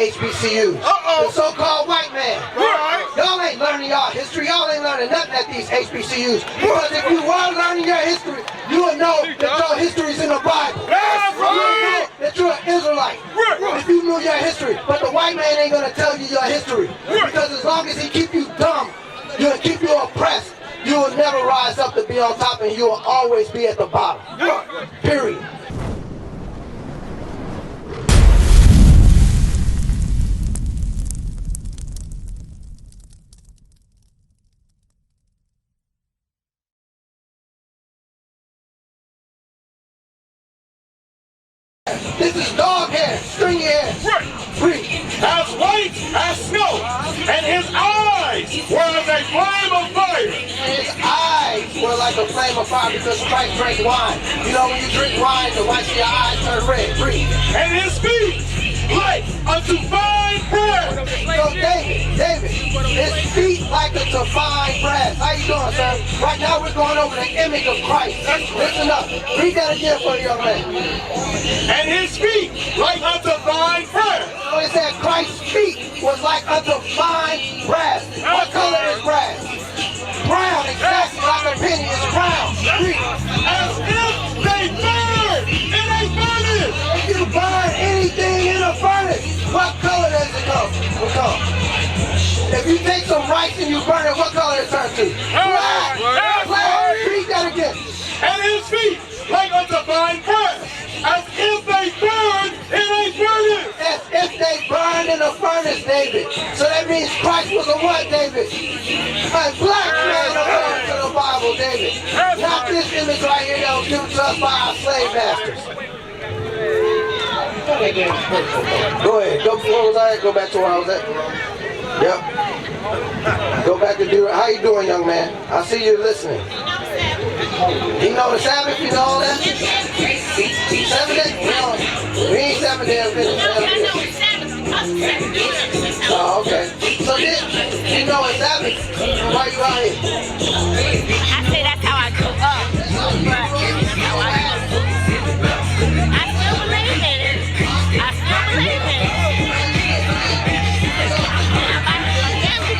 HBCUs. The so-called white man. Y'all ain't learning y'all history. Y'all ain't learning nothing at these HBCUs. Because if you were learning your history, you would know that your history's in the Bible. You would know that you're an Israelite. If you knew your history. But the white man ain't going to tell you your history. Because as long as he keep you dumb, he'll keep you oppressed, you will never rise up to be on top, and you will always be at the bottom. Period. This is dog hair, stringy hair. Read. As white as snow, and his eyes were as a flame of fire. And his eyes were like a flame of fire because Christ drank wine. You know when you drink wine, the whites of your eyes turn red. Read. And his feet like unto fine brass. So David, his feet like unto fine brass. How you doing, sir? Right now we're going over the image of Christ. Listen up. Read that again for the young man. And his feet like unto fine brass. So it said Christ's feet was like unto fine brass. What color is brass? Brown, exactly like a penny is brown. Read. As if they burned in a furnace. If you burn anything in a furnace, what color does it become? If you take some rice and you burn it, what color it turns to? Black. Black. Read that again. And his feet like unto fine brass. As if they burned in a furnace. As if they burned in a furnace, David. So that means Christ was a what, David? A black man according to the Bible, David. Not this image right here that was given to us by our slave masters. Go ahead. Where was I at? Go back to where I was at. Yep. Go back to Deuteronomy. How you doing, young man? I see you listening. You know the Sabbath? You know all that? 7 days? We ain't 7 days. Oh, okay. So then, you know it's Sabbath. Why you out here? I say that's how I grew up. But I still believe in it. I still believe in it.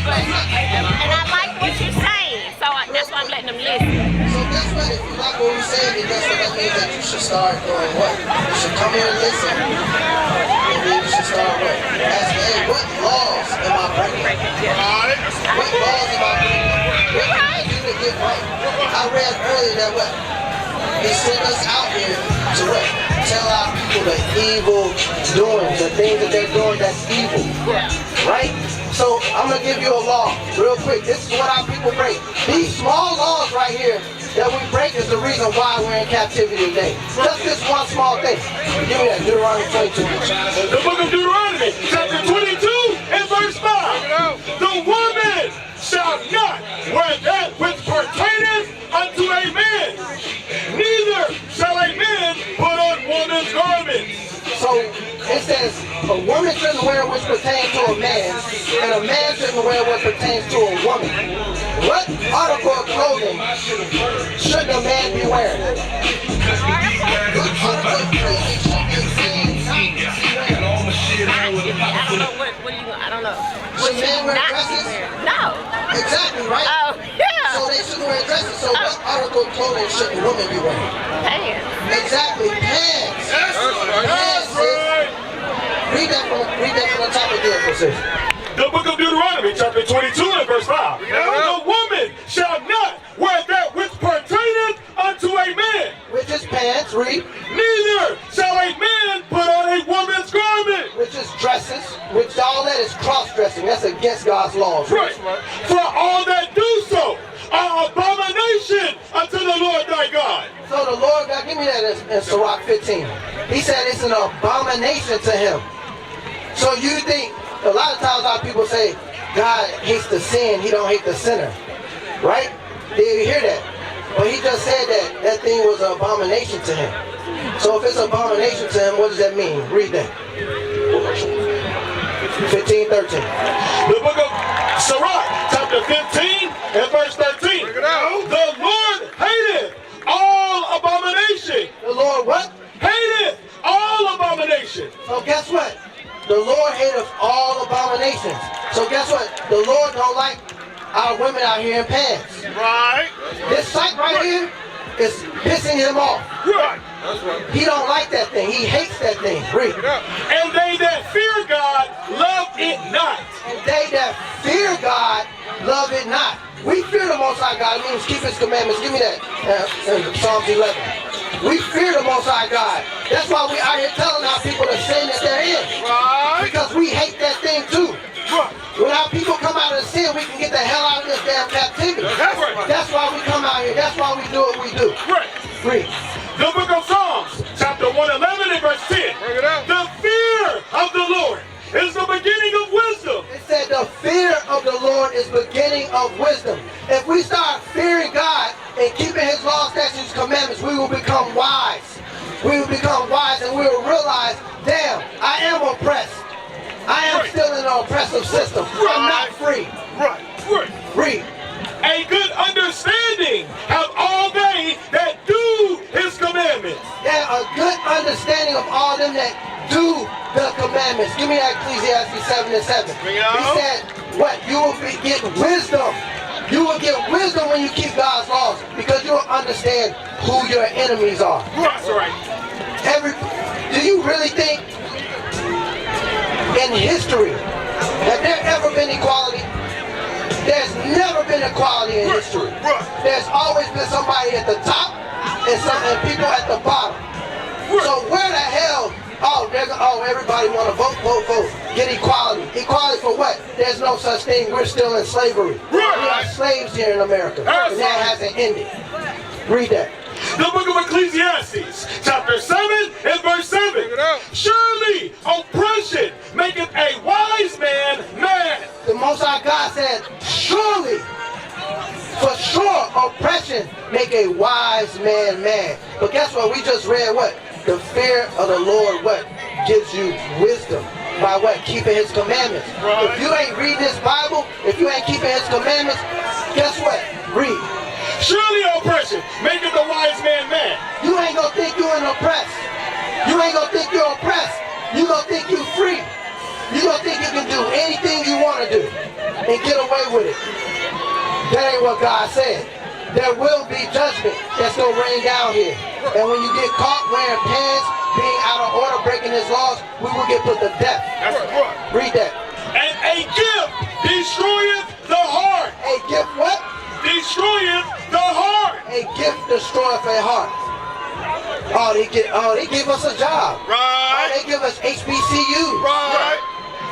And I like what you're saying. So that's why I'm letting them listen. So guess what? If you like what we said, then guess what? That means that you should start doing what? You should come here and listen. And then you should start what? Asking, hey, what laws am I breaking? What laws am I breaking? What can I do to get right? I read earlier that what? He sent us out here to what? Tell our people the evil doings, the things that they're doing that's evil. Right? So I'm going to give you a law real quick. This is what our people break. These small laws right here that we break is the reason why we're in captivity today. Just this one small thing. Give me that, Deuteronomy 22. The book of Deuteronomy, chapter 22 and verse 5. The woman shall not wear that which pertaineth unto a man, neither shall a man put on woman's garments. So it says a woman shouldn't wear what pertains to a man, and a man shouldn't wear what pertains to a woman. What article of clothing should a man be wearing? What article of clothing should a man be wearing? I don't know. Should men wear dresses? No. Exactly, right? Oh, yeah. So they shouldn't wear dresses. So what article of clothing should a woman be wearing? Pants. Exactly, pants. Pants, sis. Read that from the top again, sis. The book of Deuteronomy, chapter 22 and verse 5. The woman shall not wear that which pertaineth unto a man. Which is pants, read. Neither shall a man put on a woman's garment. Which is dresses, which all that is cross-dressing. That's against God's laws. Right. For all that do so are abomination unto the Lord thy God. So the Lord God, give me that in Sirach 15. He said it's an abomination to him. So you think, a lot of times our people say, God hates the sin, he don't hate the sinner. Right? Did you hear that? But he just said that that thing was an abomination to him. So if it's an abomination to him, what does that mean? Read that. 15:13. The book of Sirach, chapter 15 and verse 13. The Lord hateth all abomination. The Lord what? Hateth all abomination. So guess what? the Lord hateth all abominations. So guess what? The Lord don't like our women out here in pants. Right. This sight right here is pissing him off. Right. He don't like that thing. He hates that thing. Read. And they that fear God love it not. And they that fear God love it not. We fear the Most High God. It means keep His commandments. Give me that. Psalms 11. We fear the Most High God. That's why we out here telling our people the sin that they're in. Right. Because we hate that thing too. Right. When our people come out of the sin, we can get the hell out of this damn captivity. That's right. That's why we come out here. That's why we do what we do. Right. Read. The book of Psalms, chapter 111 and verse 10. Bring it out. The fear of the Lord is the beginning of wisdom. It said the fear of the Lord is beginning of wisdom. If we start fearing God and keeping His laws, statutes, commandments, we will become wise. We will become wise and we will realize, damn, I am oppressed. I am still in an oppressive system. I'm not free. Right. Right. Read. A good understanding have all they that do His commandments. Yeah, a good understanding of all them that do the commandments. Give me that Ecclesiastes 7 and 7. Bring it He out. said, what? You will get wisdom. You will get wisdom when you keep God's laws because you will understand who your enemies are. That's right. Do you really think in history have there ever been equality? There's never been equality in history. There's always been somebody at the top and people at the bottom. So where the hell, everybody want to vote, vote, vote. Get equality. Equality for what? There's no such thing. We're still in slavery. We are slaves here in America. And that hasn't ended. Read that. The book of Ecclesiastes, chapter 7 and verse 7. Surely oppression maketh a wise man mad. The Most High God said, surely, for sure, oppression make a wise man mad. But guess what? We just read what? The fear of the Lord, what? Gives you wisdom. By what? Keeping His commandments. Right. If you ain't reading this Bible, if you ain't keeping His commandments, guess what? Read. Surely oppression maketh a wise man mad. You ain't gonna think you ain't oppressed. You ain't gonna think you're oppressed. You gonna think you free. You gonna think you can do anything you wanna do and get away with it. That ain't what God said. There will be judgment that's gonna rain down here. And when you get caught wearing pants, being out of order, breaking His laws, we will get put to death. That's right. Read that. And a gift destroyeth the heart. A gift what? Destroyeth the heart. A gift destroyeth a heart. They give us a job. Right. They give us HBCUs. Right.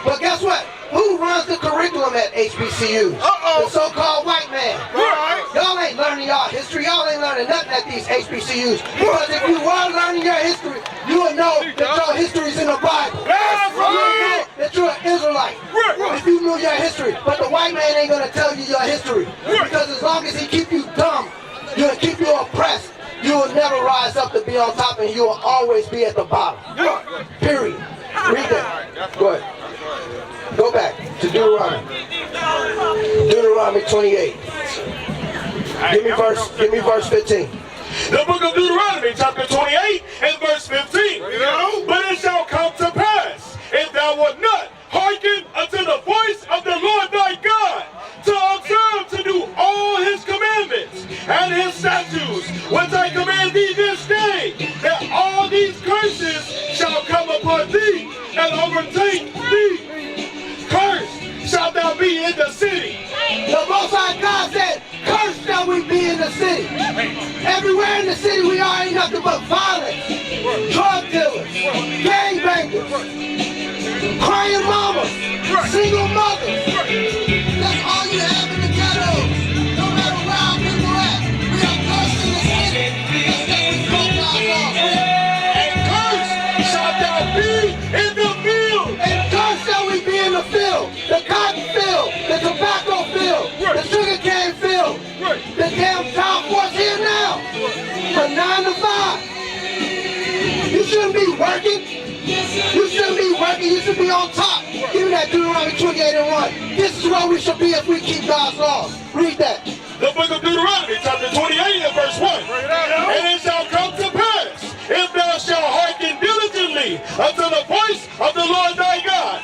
But guess what? Who runs the curriculum at HBCUs? The so-called white man. Right. Y'all ain't learning y'all history. Y'all ain't learning nothing at these HBCUs. Because if you were learning your history, you would know that your history's in the Bible. That's You would know right. that you're an Israelite. Right. If you knew your history. But the white man ain't going to tell you your history. Right. Because as long as he keep you dumb, he'll keep you oppressed, you will never rise up to be on top and you will always be at the bottom. Period. Read that. Go ahead. Go back to Deuteronomy. Deuteronomy 28. Give me verse 15. The book of Deuteronomy, chapter 28 and verse 15. But it shall come to pass, if thou wilt not hearken unto the voice of the Lord thy God, to observe to do all His commandments and His statutes, which I command thee this day, that all these curses shall come upon thee and overtake thee. Cursed shalt thou be in the city. The Most High God said, cursed shall we be in the city. Everywhere in the city we are ain't nothing but violence, drug dealers, gangbangers, crying mamas, single mothers. That's all you have in the ghettos. No matter where our people at, we are cursed in the city. That's what we call God's law. And cursed shalt thou be in the field. And cursed shall we be in the field, the cotton field, the tobacco field, the sugarcane field, the damn job force here now, from 9 to 5. You shouldn't be working. You shouldn't be working. You should be on top. Give me that Deuteronomy 28 and 1. This is where we should be if we keep God's laws. Read that. The book of Deuteronomy, chapter 28 and verse 1. And it shall come to pass, if thou shalt hearken diligently unto the voice of the Lord thy God,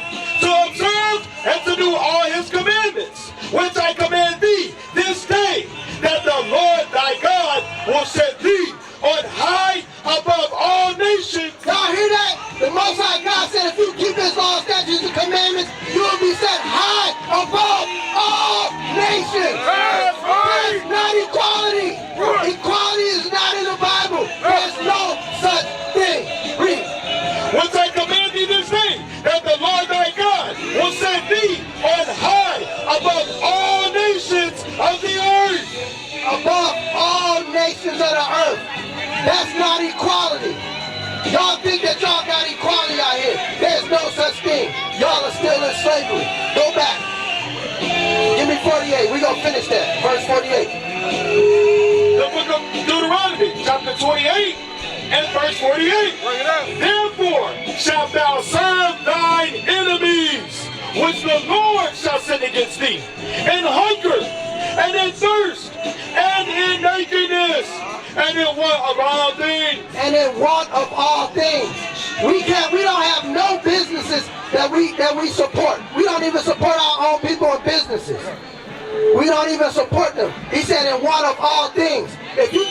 which I command thee this day, that the Lord thy God will set thee on high above all nations of the earth. Above all nations of the earth. That's not equality. Y'all think that y'all got equality out here. There's no such thing. Y'all are still in slavery. Go back. Give me 48. We're going to finish that. Verse 48. The book of Deuteronomy, chapter 28 and verse 48. Therefore shalt thou serve thine enemies, which the Lord shall send against thee, in hunger, and in thirst, and in nakedness, and in want of all things. And in want of all things. We don't have no businesses that we support. We don't even support our own people and businesses. We don't even support them. He said in want of all things. If you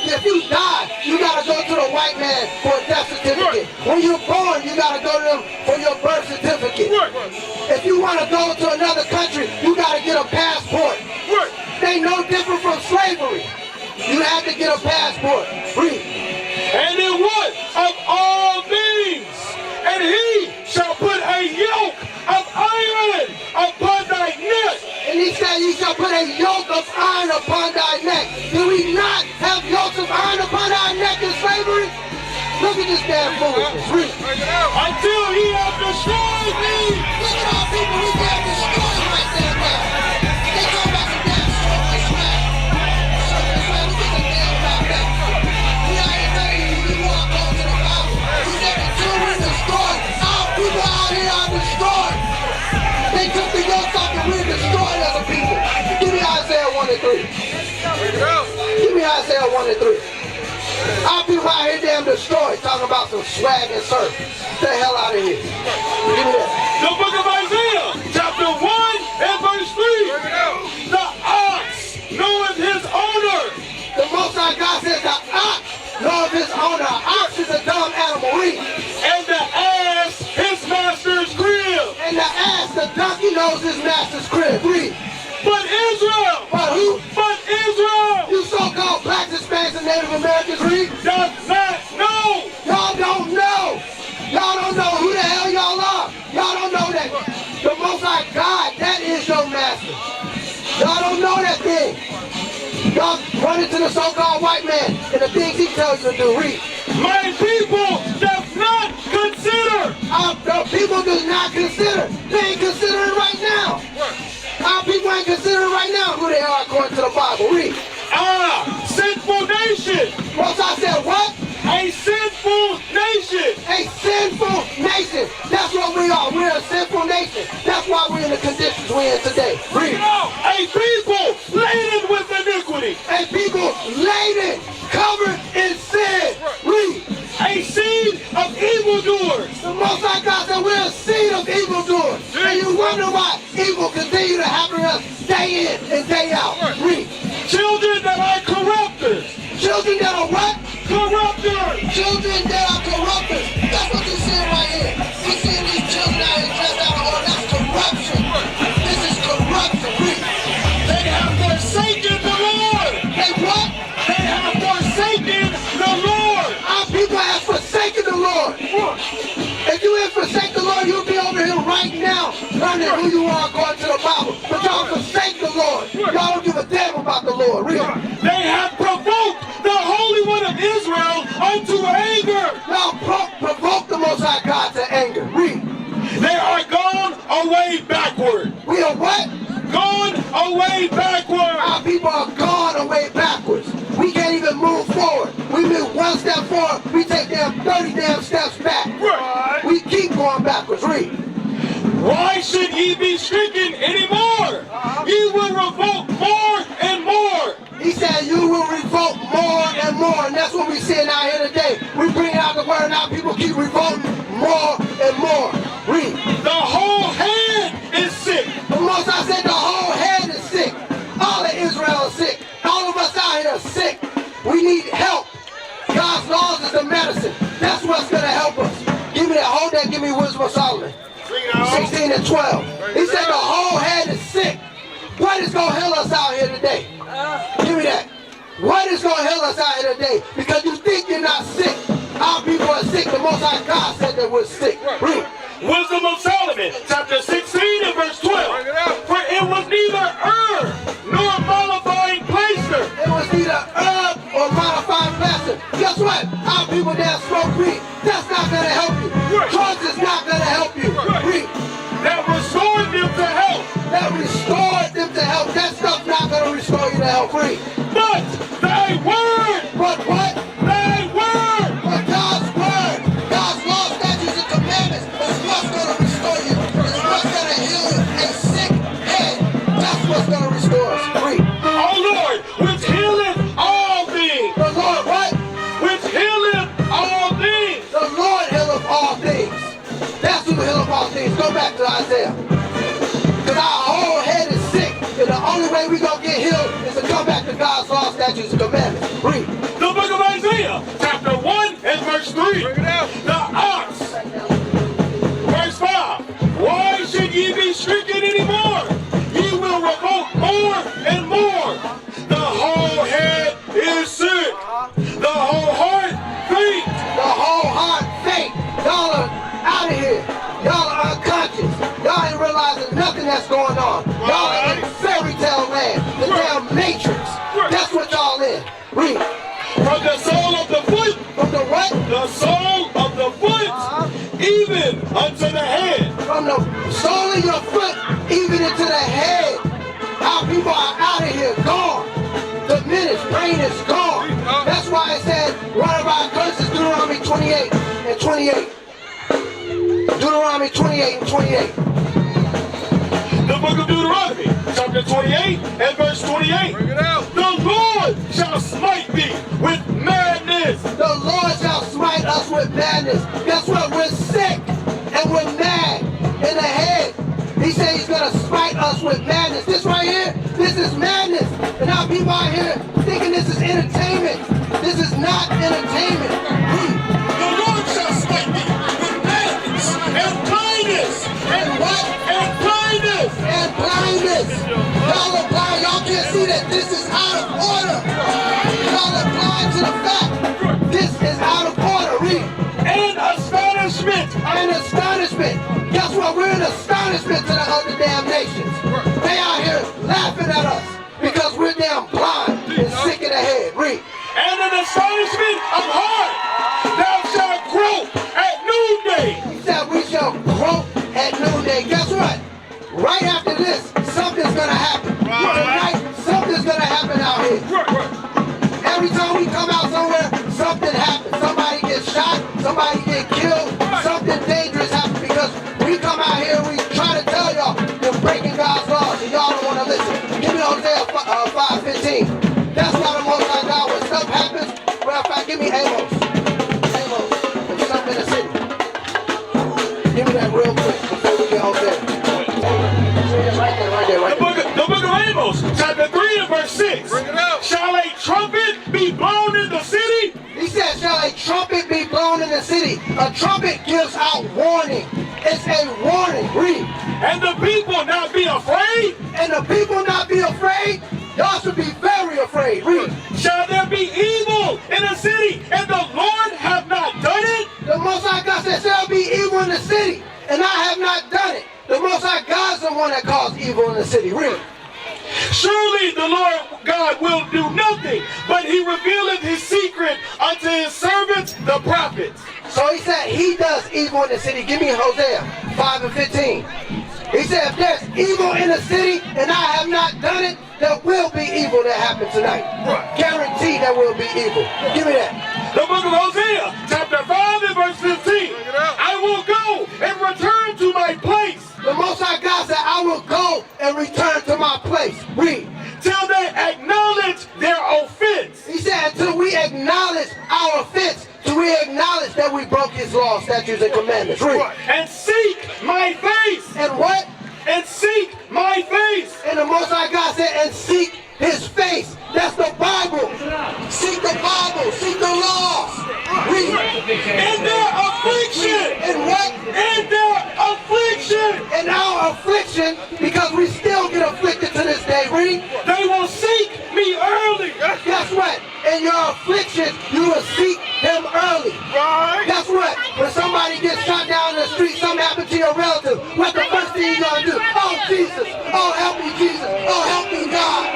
die, you gotta go to the white man for a death certificate. When you're born, you gotta go to them for your birth certificate. If you wanna go to another country, you gotta get a passport. They no different from slavery. You have to get a passport. Read. And in want of all things, and he shall put a yoke of iron upon thy neck. And he said, you shall put a yoke of iron upon thy neck. Do we not have yokes of iron upon our neck in slavery? Look at this damn foolishness. Read. Until he hath destroyed thee. Look at all people we damn destroyed right there now. They talk about some damn circus swag. Circus swag, look at the damn about that. We out here begging you, you walk over to the Bible. You said until we're destroyed. Our people out here are destroyed. They took the yokes off and we're destroyed as a people. Give me Isaiah 1 and 3. Give me Isaiah 1 and 3. Our people out here damn destroyed talking about some swag and surf. Get the hell out of here. Give me that. The book of Isaiah, chapter 1 and verse 3. The ox knoweth his owner. The Most High God says the ox knoweth his owner. Ox is a dumb animal. Read. And the ass his master's crib. And the ass, the donkey knows his master's crib. Read. But Israel. But who? But Israel. You so-called blacks, Hispanics, and Native Americans. Read. Does not know. Y'all don't know. Y'all don't know who the hell y'all are. Y'all don't know that. The Most High God, that is your master. Y'all don't know that thing. Y'all run into the so-called white man and the things he tells you to do. Read. My people does not consider. The people do not consider. They ain't considering right now. Our people ain't considering right now who they are according to the Bible. Read. Sinful nation. Most I said what? A sinful nation. A sinful nation. That's what we are. We're a sinful nation. That's why we're in the conditions we're in today. Read. A people laden with iniquity. A people laden, covered in sin. Read. A seed of evildoers. The Most High God said we're a seed of evildoers. And you wonder why evil continue to happen to us day in and day out. Read. Children that are corrupters. Children that are what? Corrupters. Children that are corrupters. That's what you're seeing right here. You're seeing these children out here dressed out of order. That's corruption. This is corruption. Read. They have forsaken the Lord. They what? They have forsaken the Lord. Our people have forsaken the Lord. If you ain't forsake the Lord, you'll be over here right now learning who you are according to the Bible. But y'all forsake the Lord. Y'all don't give a damn about the Lord. Read. They have provoked the Holy One of Israel unto anger. Y'all provoke the Most High God to anger. Read. They are gone away backward. We are what? Gone away backward. Our people are gone away backwards. We can't even move forward. We move one step forward, we take damn 30 damn steps back. Right. We keep going backwards. Read. Why should ye be stricken anymore? Ye will revolt more and more. He said you will revolt more and more. And that's what we're seeing out here today. We bring out the word and our people keep revolting more and more. Read. The whole head is sick. The Most I said the whole head is sick. All of Israel is sick. All of us out here are sick. We need help. God's laws is the medicine. That's what's going to help us. Give me that. Hold that. Give me Wisdom of Solomon. 16 and 12. He said the whole head is sick. What is going to heal us out here today? Give me that. What is going to heal us out here today? Because you think you're not sick. Our people are sick. The Most High God said that we're sick. Read. Wisdom of Solomon, chapter 16 and verse 12. For it was neither herb nor mollifying plaster. It was neither herb or modified plaster. Guess what? Our people that smoke weed, that's not going to help you. Drugs is not going to help you. Read. That restored them to health. That restored them to health. That stuff's not going to restore you to health. Read. But thy word. But what? Thy word. But God's word, God's law, statutes, and commandments is what's going to restore you. It's what's going to heal a sick head. That's what's going to restore us. Read. O Lord, which healeth all things. The Lord what? Which healeth all things. The Lord healeth all things. That's who healeth all things. Go back to Isaiah. Because our whole head is sick. And the only way we going to get healed is to come back to God's law, statutes, and commandments. Read. The book of Isaiah, chapter 1 and verse 3. The ox. Verse 5. Why should ye be stricken anymore? Ye will revolt more and more. The whole head is sick. The whole heart faint. The whole heart faint. Y'all are out of here. Y'all are unconscious. Y'all ain't realizing nothing that's going on. Y'all are in fairy tale land. The damn matrix. That's what y'all in. Read. From the sole of the foot. From the what? The sole of the foot. Even unto the head. From the sole of your foot, even into the head. Our people are out of here, gone. Diminished, brain is gone. That's why it said, one of our curses, Deuteronomy 28 and 28. Deuteronomy 28 and 28. The book of Deuteronomy, chapter 28 and verse 28. Bring it out. The Lord shall smite thee with madness. The Lord shall smite us with madness. Guess what? We're sick and we're mad in the head. He said he's going to smite us with madness. This right here, this is madness. And now people out here thinking this is entertainment. This is not entertainment. The Lord shall smite thee with madness and blindness. And what? And blindness. And blindness. Y'all are blind. Y'all can't see that this is out of order. Y'all are blind to the fact this is out of order. Read. And astonishment. And astonishment. Guess what? We're in astonishment to the other damn nations. They out here laughing at us because we're damn blind and sick in the head. Read. And an astonishment of heart. Thou shalt grope at noonday. He said we shall grope at noonday. Guess what? Right after this, something's going to happen. Tonight, something's going to happen out here. Every time we come out somewhere, something happens. Somebody gets shot, somebody gets killed, something dangerous happens because we come out here and we try to tell y'all you're breaking God's laws and y'all don't want to listen. Give me Hosea 5:15. That's why the Most High God, when stuff happens, matter of fact, give me Amos. Amos, and something in the city. Give me that real quick before we get Hosea. Right there. The book of Amos, chapter 3 and verse 6. Bring it out. Shall a trumpet be blown in the city? He said, shall a trumpet be blown in the city? A trumpet gives out warning. It's a warning. Read. And the people not be afraid? And the people not be afraid? Y'all should be very afraid. Read. Shall there be evil in the city, and the Lord have not done it? The Most High God said, shall be evil in the city, and I have not done it. The Most High God's the one that caused evil in the city. Read. Surely the Lord God will do nothing, but he revealeth his secret unto his servants, the prophets. So he said he does evil in the city. Give me Hosea 5:15. He said, if there's evil in the city and I have not done it, there will be evil that happens tonight. Guaranteed there will be evil. Give me that. The book of Hosea, chapter 5 and verse 15. I will go and return to my place. The Most High God said, I will go and return to my place. Read. Till they acknowledge their offense. He said, until we acknowledge our offense, till we acknowledge that we broke his law, statutes, and commandments. Read. And seek my face. And what? And seek my face. And the Most High God said, and seek his face. That's the Bible. Seek the Bible. Seek the laws. Read. In their affliction. And what? In their affliction. In our affliction, because we still get afflicted to this day. Read. They will seek me early. Guess what? In your affliction, you will seek him early. Right. Guess what? When somebody gets shot your relative, what the first thing you're going to do? Oh, Jesus. Oh, help me, Jesus. Oh, help me, God.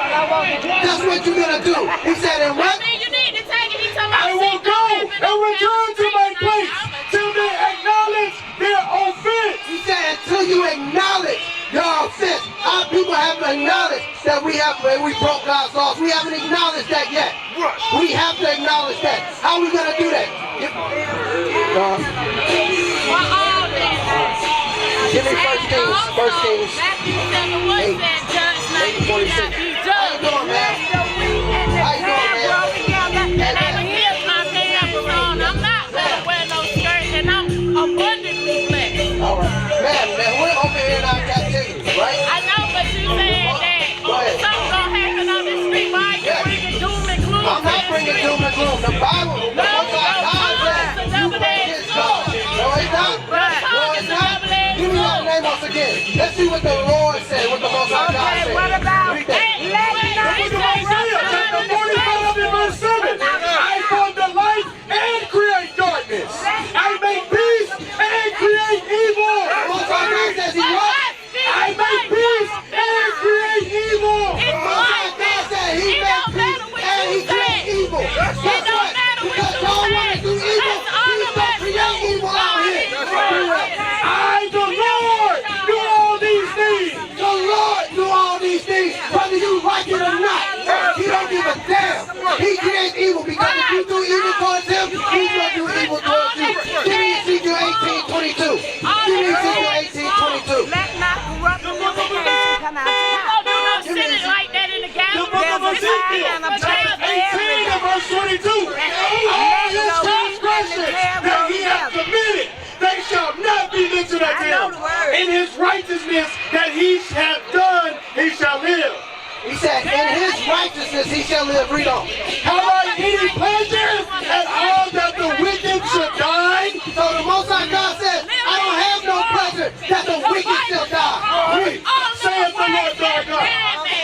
That's what you're going to do. He said, and what? I will go and return to my place till they acknowledge their offense. He said, until you acknowledge your offense. Our people haven't acknowledged that we broke God's laws. We haven't acknowledged that yet. We have to acknowledge that. How are we going to do that? Give me First Kings 8:46. How you doing, man? How you doing, man? I'm not gonna wear no skirt, and I'm abundantly blessed. All right. Man, we're over here in our captivity, right? I know, but you saying that something's gonna happen on the street. Why are you bringing doom and gloom? I'm not bringing doom and gloom. The Bible, the Most High God said, you break His law. No, it's not. No, it's not. Give me that name once again. Let's see what the Lord said, what the Most High God said. What about Read that. Chapter 45 and verse 7. I form the light and create darkness. I make peace and create evil. The Most High God says He what? I make peace and create evil. The Most High God said He made peace and He creates evil. Guess what? Because y'all want to do evil, He's going to create evil out here. I, the Lord, do all these things. The Lord do all these things, whether you like it or not. He don't give a damn. He creates evil because if you do evil towards Him, He's going to do evil towards you. Give me Ezekiel 18:22. Give me Ezekiel 18:22. Let not corrupt communication come out of the house. Don't sit it like that in the The book of gathering. Ezekiel, chapter 18 and verse 22. All his transgressions that he hath committed, they shall not be mentioned unto him. In his righteousness that he hath done, he shall live. He said, in His righteousness He shall live. Read on. Have I any pleasure at all that the wicked should die? So the Most High God says, I don't have no pleasure that the wicked shall die. Read. Saith the Lord thy God.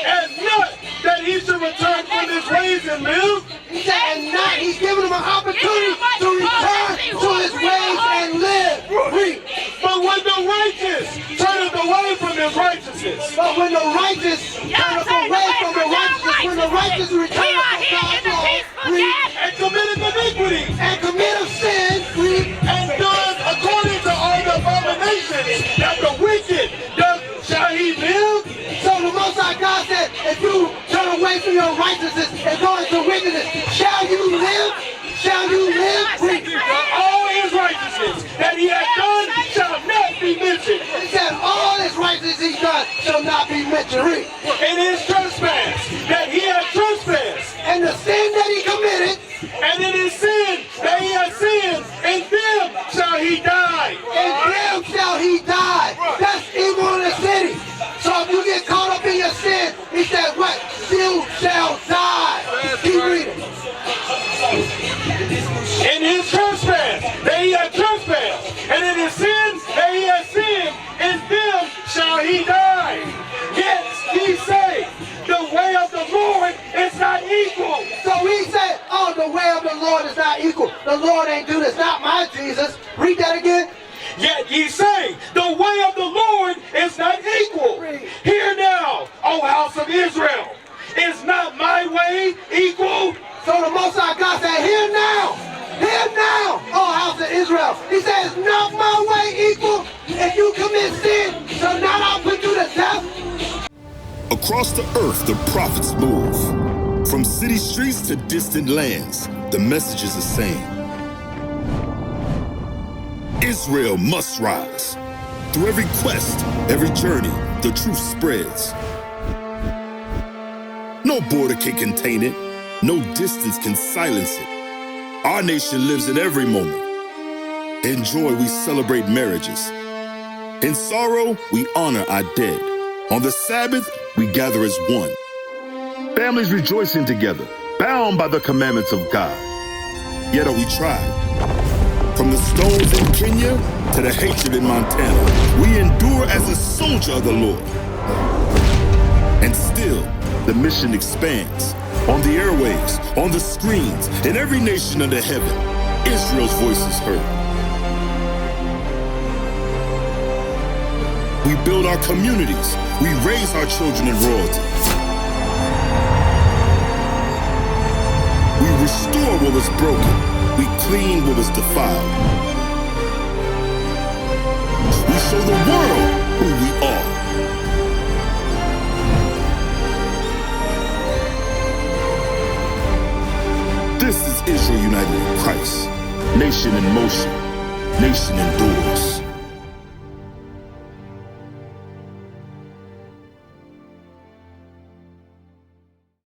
And not that he should return from his ways and live. He said, and not, He's giving him an opportunity to return to His ways and live. Read. But when the righteous turneth away from his righteousness, But when the righteous turn away from the righteousness, when the righteous return from God's law, read, and committeth iniquity, and commit of sin, read, and does according to all the abominations that the wicked does, shall he live? so the Most High God said, if you turn away from your righteousness and go into wickedness, shall you live? Shall you live? Read. All his righteousness that he hath done shall not be mentioned. He said, all His righteousness He's done shall not be mentioned. Read. In his trespass that he hath trespassed, And the sin that he committed, and in his sin that he hath sinned, in them shall he die. in them shall he die. That's evil in the city. So if you get caught up in your sin, He said, what? You shall die. Keep reading. In his trespass that he hath trespassed, and in his sin that he hath sinned, in them shall he die. Yet ye say, the way of the Lord is not equal. So we say, oh, the way of the Lord is not equal. The Lord ain't do this. Not my Jesus. Read that again. Yet ye say, the way of the Lord is not equal. Hear now, O house of Israel, is not my way equal? So the Most High God said, hear now, oh house of Israel. He says, not my way equal. If you commit sin, so now I'll put you to death. Across the earth, the prophets move. From city streets to distant lands, the message is the same. Israel must rise. Through every quest, every journey, the truth spreads. No border can contain it. No distance can silence it. Our nation lives in every moment. In joy, we celebrate marriages. In sorrow, we honor our dead. On the Sabbath, we gather as one. Families rejoicing together, bound by the commandments of God. Yet are we tried. From the stones in Kenya to the hatred in Montana, we endure as a soldier of the Lord. And still, the mission expands. On the airwaves, on the screens, in every nation under heaven, Israel's voice is heard. We build our communities. We raise our children in royalty. We restore what was broken. We clean what was defiled. We show the world who we are. This is Israel united in Christ. Nation in motion. Nation endures.